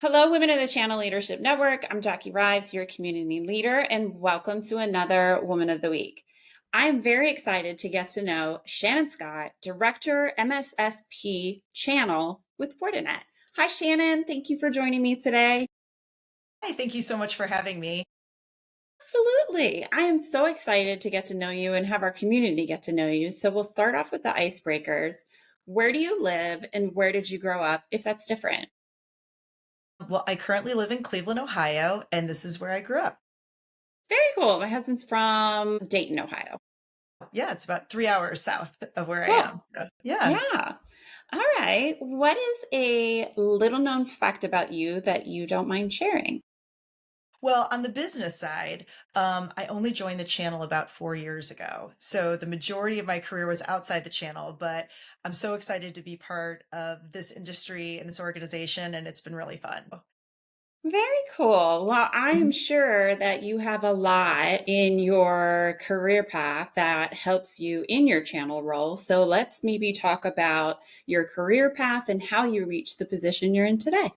Hello, Women of the Channel Leadership Network. I'm Jacquie Rives, your community leader, and welcome to another Woman of the Week. I am very excited to get to know Shannon Scott, Director, MSSP Channel with Fortinet. Hi, Shannon. Thank you for joining me today. Hi, thank you so much for having me. Absolutely. I am so excited to get to know you and have our community get to know you. So we'll start off with the icebreakers. Where do you live and where did you grow up, if that's different? Well, I currently live in Cleveland, Ohio, and this is where I grew up. Very cool. My husband's from Dayton, Ohio. Yeah, it's about 3 hours south of where I am. Cool. So, yeah. Yeah. All right. What is a little known fact about you that you don't mind sharing? Well, on the business side, I only joined the channel about 4 years ago. So the majority of my career was outside the channel, but I'm so excited to be part of this industry and this organization, and it's been really fun. Very cool. Well, I am Mhm. sure that you have a lot in your career path that helps you in your channel role. So let's maybe talk about your career path and how you reached the position you're in today.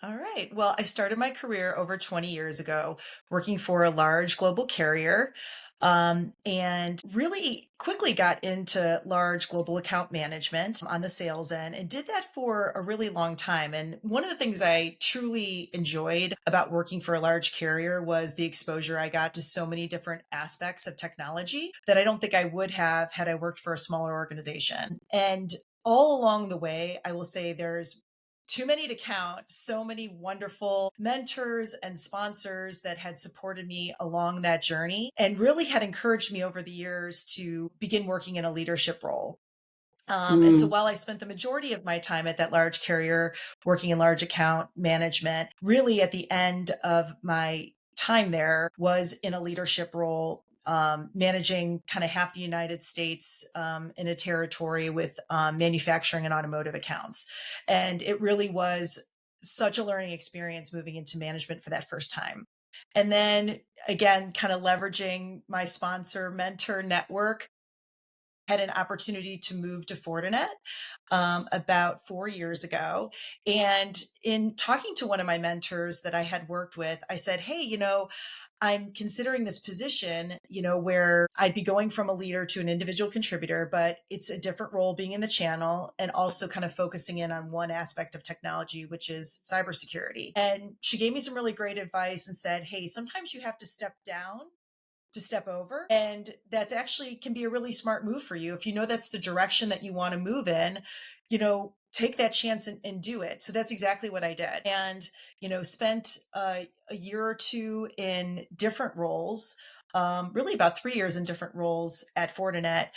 All right. Well, I started my career over 20 years ago working for a large global carrier, and really quickly got into large global account management on the sales end and did that for a really long time. And one of the things I truly enjoyed about working for a large carrier was the exposure I got to so many different aspects of technology that I don't think I would have had I worked for a smaller organization. And all along the way, I will say there's too many to count, so many wonderful mentors and sponsors that had supported me along that journey and really had encouraged me over the years to begin working in a leadership role. And so Mm. while I spent the majority of my time at that large carrier working in large account management, really at the end of my time there was in a leadership role, managing kind of half the United States in a territory with manufacturing and automotive accounts. And it really was such a learning experience moving into management for that first time. And then again, kind of leveraging my sponsor mentor network, had an opportunity to move to Fortinet about 4 years ago. And in talking to one of my mentors that I had worked with, I said, hey, I'm considering this position, where I'd be going from a leader to an individual contributor, but it's a different role being in the channel and also kind of focusing in on one aspect of technology, which is cybersecurity. And she gave me some really great advice and said, hey, sometimes you have to step down to step over. And that's actually can be a really smart move for you. If you know that's the direction that you want to move in, take that chance and do it. So that's exactly what I did. And, spent a year or two in different roles. Really about 3 years in different roles at Fortinet,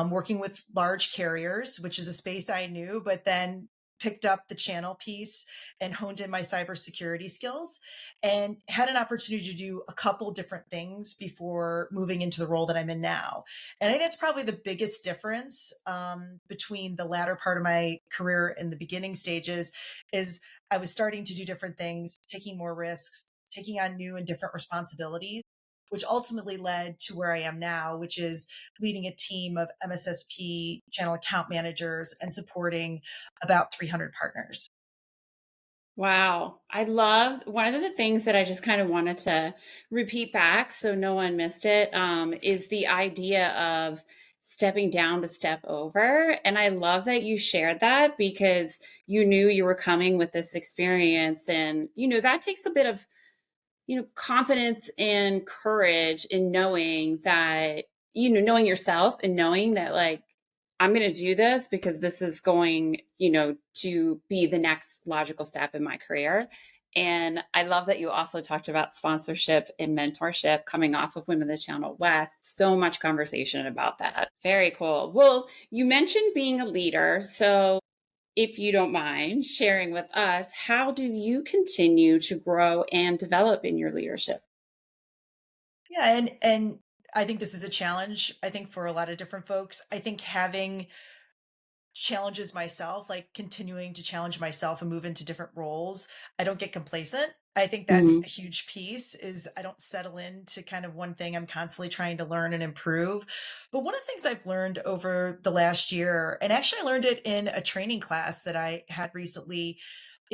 working with large carriers, which is a space I knew, but then picked up the channel piece and honed in my cybersecurity skills and had an opportunity to do a couple different things before moving into the role that I'm in now. And I think that's probably the biggest difference between the latter part of my career and the beginning stages is I was starting to do different things, taking more risks, taking on new and different responsibilities, which ultimately led to where I am now, which is leading a team of MSSP channel account managers and supporting about 300 partners. Wow. I love one of the things that I just kind of wanted to repeat back so no one missed it, is the idea of stepping down to step over. And I love that you shared that because you knew you were coming with this experience. And, that takes a bit of, confidence and courage in knowing that, knowing yourself and knowing that, like, I'm going to do this because this is going, to be the next logical step in my career. And I love that you also talked about sponsorship and mentorship coming off of Women of the Channel West. So much conversation about that. Very cool. Well, you mentioned being a leader. So if you don't mind sharing with us, how do you continue to grow and develop in your leadership? Yeah, and I think this is a challenge, I think for a lot of different folks. I think having challenges myself, like continuing to challenge myself and move into different roles. I don't get complacent. I think that's Mm. a huge piece is I don't settle into kind of one thing. I'm constantly trying to learn and improve. But one of the things I've learned over the last year, and actually I learned it in a training class that I had recently,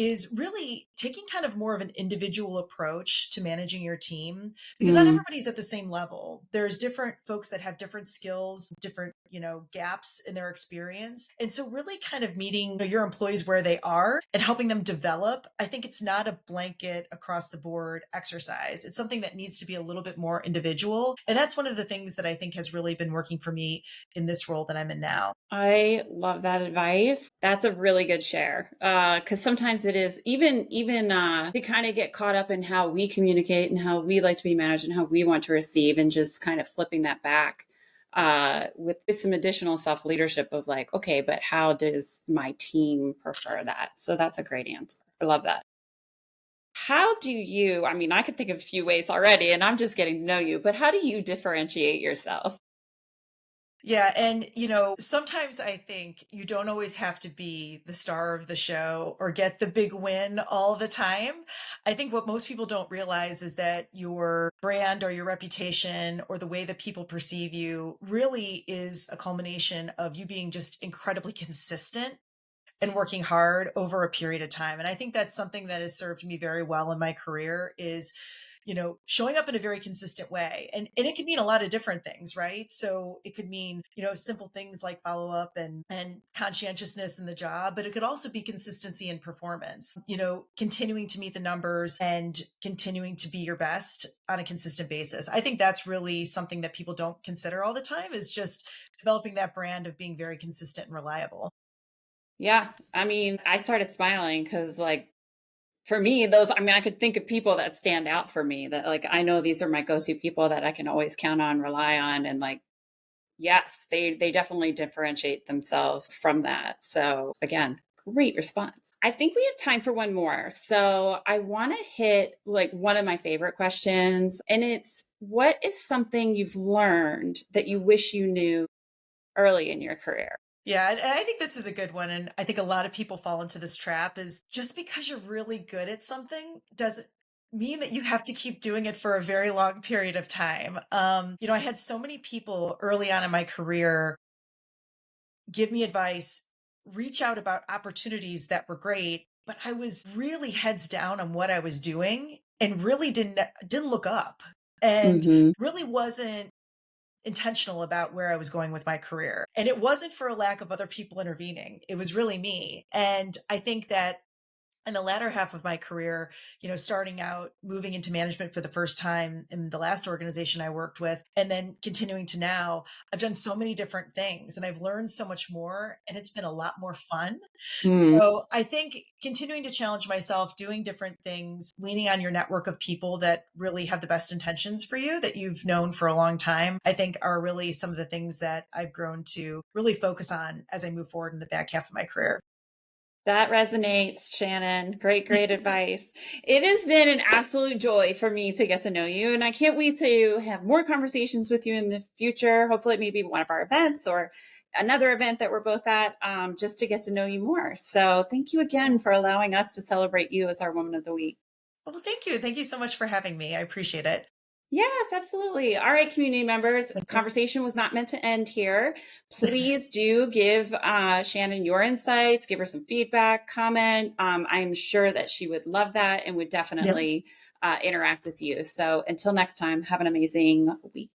is really taking kind of more of an individual approach to managing your team, because not Mm. everybody's at the same level. There's different folks that have different skills, different, gaps in their experience. And so really kind of meeting your employees where they are and helping them develop. I think it's not a blanket across the board exercise. It's something that needs to be a little bit more individual. And that's one of the things that I think has really been working for me in this role that I'm in now. I love that advice. That's a really good share. Because sometimes it is even to kind of get caught up in how we communicate and how we like to be managed and how we want to receive, and just kind of flipping that back with some additional self leadership of like, okay, but how does my team prefer that? So that's a great answer. I love that. How do you? I mean, I could think of a few ways already, and I'm just getting to know you. But how do you differentiate yourself? Yeah. And, sometimes I think you don't always have to be the star of the show or get the big win all the time. I think what most people don't realize is that your brand or your reputation or the way that people perceive you really is a culmination of you being just incredibly consistent and working hard over a period of time. And I think that's something that has served me very well in my career is, showing up in a very consistent way. And it can mean a lot of different things, right? So it could mean, simple things like follow up and conscientiousness in the job, but it could also be consistency in performance, continuing to meet the numbers and continuing to be your best on a consistent basis. I think that's really something that people don't consider all the time, is just developing that brand of being very consistent and reliable. Yeah, I mean, I started smiling because, like, for me, those, I mean, I could think of people that stand out for me that, like, I know these are my go-to people that I can always count on, rely on, and like, yes, they definitely differentiate themselves from that. So again, great response. I think we have time for one more. So I want to hit like one of my favorite questions, and it's, what is something you've learned that you wish you knew early in your career? Yeah, and I think this is a good one. And I think a lot of people fall into this trap, is just because you're really good at something doesn't mean that you have to keep doing it for a very long period of time. I had so many people early on in my career give me advice, reach out about opportunities that were great, but I was really heads down on what I was doing and really didn't look up and Hmm. really wasn't intentional about where I was going with my career. And it wasn't for a lack of other people intervening. It was really me. And I think that in the latter half of my career, starting out, moving into management for the first time in the last organization I worked with, and then continuing to now, I've done so many different things and I've learned so much more, and it's been a lot more fun. So I think continuing to challenge myself, doing different things, leaning on your network of people that really have the best intentions for you, that you've known for a long time, I think are really some of the things that I've grown to really focus on as I move forward in the back half of my career. That resonates, Shannon. Great, great advice. It has been an absolute joy for me to get to know you, and I can't wait to have more conversations with you in the future. Hopefully, maybe one of our events or another event that we're both at, just to get to know you more. So, thank you again for Yes. allowing us to celebrate you as our Woman of the Week. Well, thank you. Thank you so much for having me. I appreciate it. Yes, absolutely. All right, community members, Okay. conversation was not meant to end here. Please do give Shannon your insights, give her some feedback, comment. I'm sure that she would love that and would Yep. definitely interact with you. So until next time, have an amazing week.